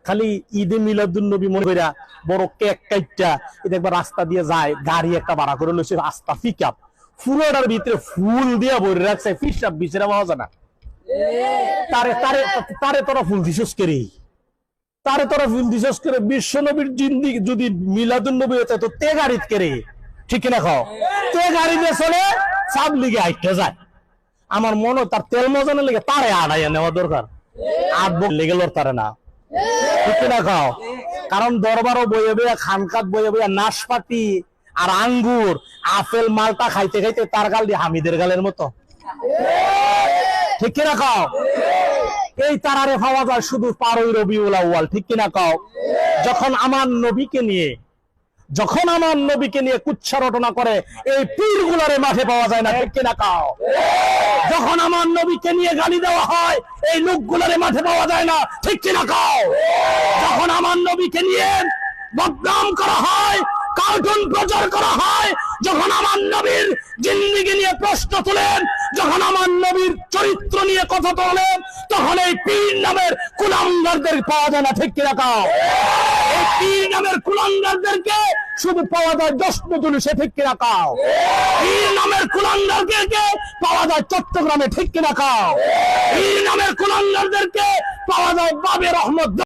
খালি ঈদে মিলাদুন নবী মনে কইরা বড় কেক কাইটা এটা একবার রাস্তা দিয়ে যায়, গাড়ি একটা ভাড়া করে লইছে, রাস্তা পিকআপ পুরোটার ভিতরে ফুল দিয়ে ভরে রাখছে, পিসাব বিছরা পাওয়া যায় না। তারে তারে তারে তোরা ফুল দিছস করে, তারে তোরা ফুল দিছস করে। বিশ্ব নবীর জিন্দিগি যদি মিলাদুন নবী হতে তো তে গাড়িত করে, ঠিক না খাও, তে গাড়ি দিয়ে চলে সাব লিগে আইতে যায়। আমার মনে তার তেল মজানের লেগে তারে আড়াইয়া নেওয়া দরকার, আট বক লেগে লড়তারে না, ঠিক না খাও। কারণ দরবারও বইয়ে বইয়া, খানকাত বইয়ে বইয়া নাশপাতি আর আঙ্গুর আপেল মালটা খাইতে খাইতে তার গাল দিয়ে হামিদের গালের মতো, ঠিক কিনা খাও। এই তারারে পাওয়া যায় শুধু 12ই রবিউল আউয়াল, ঠিক কিনা খাও। যখন আমার নবীকে নিয়ে কুচ্ছা রটনা করে এই পীর গুলারে মাঠে পাওয়া যায় না, ঠিক কিনা খাও। যখন আমার নবীকে নিয়ে গালি দেওয়া হয় এই লোকগুলারে মাঠে পাওয়া যায় না, ঠিক কিনা খাও। যখন আমার নবীকে নিয়ে বদনাম করা হয়, কার্টুন প্রচার করা হয়, যখন আমার নবীর জিন্দেগি নিয়ে প্রশ্ন তোলেন, যখন আমার নবীর চরিত্র নিয়ে কথা তোলেন, তখন এই পীর নামের কুলাঙ্গারদের পাওয়া যায় না, ঠিক কিনা খাও। এই পীর নামের কুলাঙ্গারদেরকে শুধু পাওয়া যায় জশ্নজুলুসে, ঠিক কিনা খাও। পীর নামের কুলাঙ্গারদেরকে পাওয়া যায় চট্টগ্রামে, ঠিক কিনা খাও। পীর নামের কুলাঙ্গারদেরকে পাওয়া যায় বাবে রহমত